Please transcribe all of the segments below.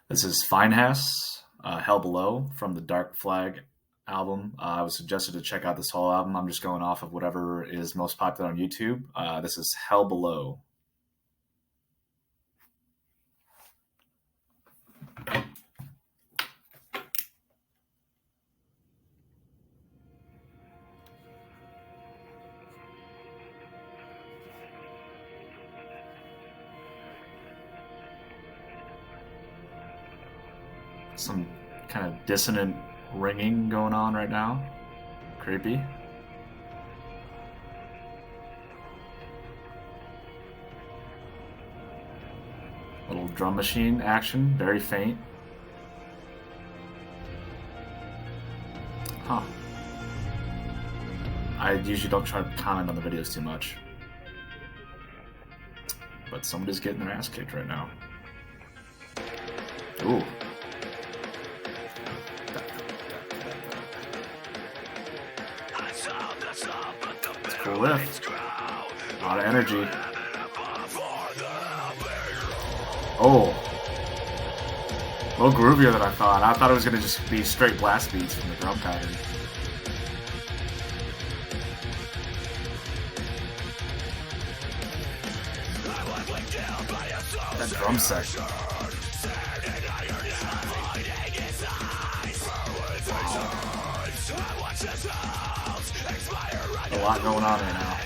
This is Phinehas, Hell Below from the Dark Flag album. I was suggested to check out this whole album. I'm just going off of whatever is most popular on YouTube. This is Hell Below. Some kind of dissonant ringing going on right now. Creepy. Little drum machine action, very faint. Huh. I usually don't try to comment on the videos too much. But somebody's getting their ass kicked right now. Ooh. It's a cool riff. A lot of energy. Oh. A little groovier than I thought. I thought it was going to just be straight blast beats from the drum pattern. That drum set. A lot going on right now.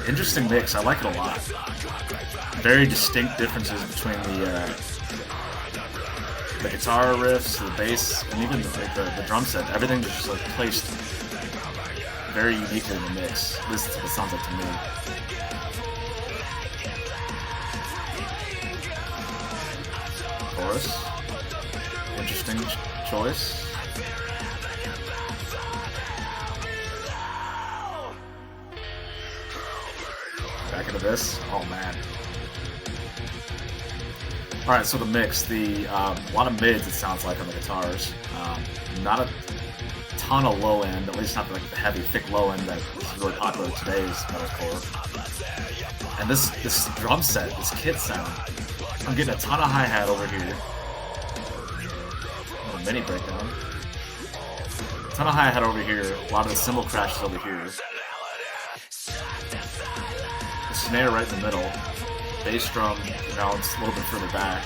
Interesting mix. I like it a lot. Very distinct differences between the guitar riffs, the bass, and even the drum set. Everything is just like placed very uniquely in the mix. This is what it sounds like to me. Chorus. Interesting choice. Back into this. Oh man. All right, so the mix, a lot of mids. It sounds like on the guitars. Not a ton of low end, at least not like the heavy, thick low end that is really popular in today's metalcore. And this drum set, this kit sound, I'm getting a ton of hi hat over here. A mini breakdown. A ton of hi hat over here. A lot of the cymbal crashes over here. The snare right in the middle. Bass drum balanced a little bit further back.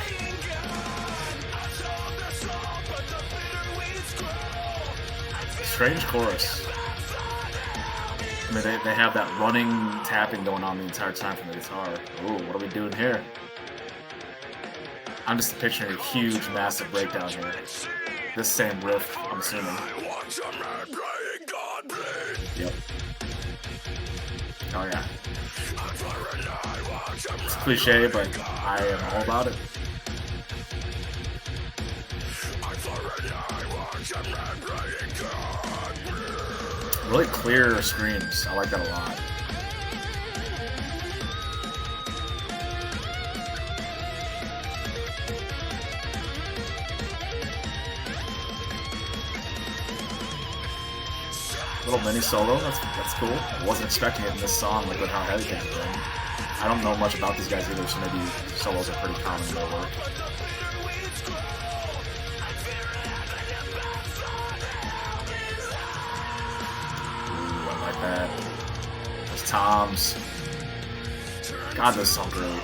Strange chorus. I mean, they have that running tapping going on the entire time from the guitar. Ooh, what are we doing here? I'm just picturing a huge, massive breakdown here. This same riff, I'm assuming. Yep. Oh yeah. It's cliche, but I am all about it. Really clear screams. I like that a lot. Little mini solo. That's cool. I wasn't expecting it in this song, like with how heavy it came. I don't know much about these guys either, so maybe solos are pretty common in their work. Ooh, I like that. Those toms. God, those sound great.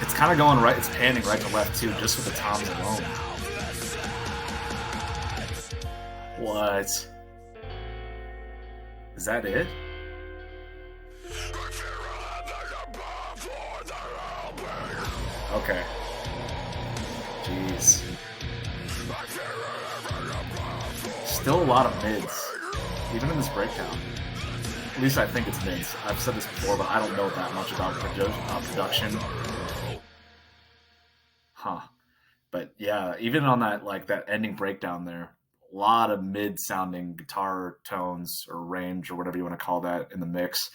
It's kind of going right, it's panning right to left too, just with the toms alone. What? Is that it? Okay. Jeez. Still a lot of mids, even in this breakdown. At least I think it's mids. I've said this before, but I don't know that much about production. Huh. But yeah, even on that ending breakdown there, a lot of mid-sounding guitar tones or range or whatever you want to call that in the mix.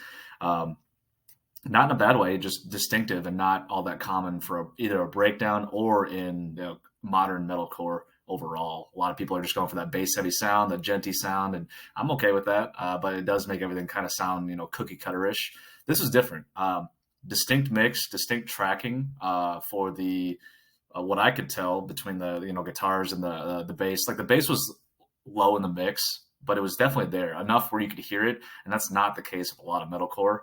Not in a bad way, just distinctive and not all that common for either a breakdown or in modern metalcore overall. A lot of people are just going for that bass heavy sound, that djenty sound, and I'm okay with that. But it does make everything kind of sound, cookie cutter-ish. This is different. distinct mix, distinct tracking for the what I could tell between the guitars and the bass. Like the bass was low in the mix, but it was definitely there enough where you could hear it, and that's not the case with a lot of metalcore.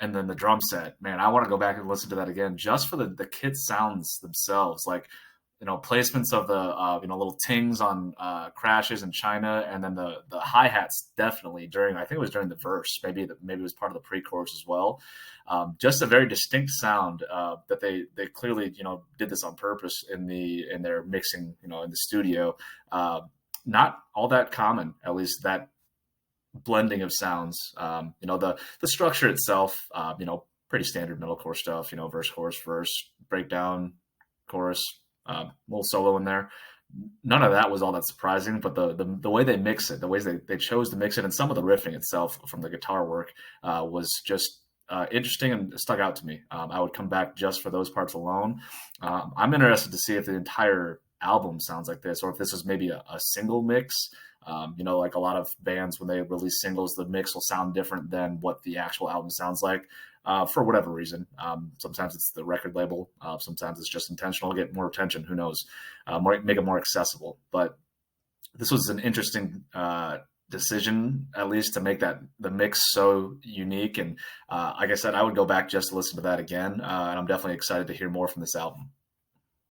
And then the drum set, man, I want to go back and listen to that again just for the kit sounds themselves, like placements of the little tings on crashes in China, and then the hi hats definitely during, I think it was during the verse, maybe it was part of the pre-chorus as well. Just a very distinct sound that they clearly did this on purpose in their mixing in the studio. Not all that common, at least that blending of sounds. The structure itself, pretty standard metalcore stuff. Verse, chorus, verse, breakdown, chorus, little solo in there. None of that was all that surprising, but the way they mix it, the ways they chose to mix it, and some of the riffing itself from the guitar work was just interesting and stuck out to me. I would come back just for those parts alone. I'm interested to see if the entire album sounds like this, or if this is maybe a single mix. Like a lot of bands, when they release singles, the mix will sound different than what the actual album sounds like for whatever reason. Sometimes it's the record label. Sometimes it's just intentional to get more attention. Who knows? Make it more accessible. But this was an interesting decision, at least, to make the mix so unique. And like I said, I would go back just to listen to that again. And I'm definitely excited to hear more from this album.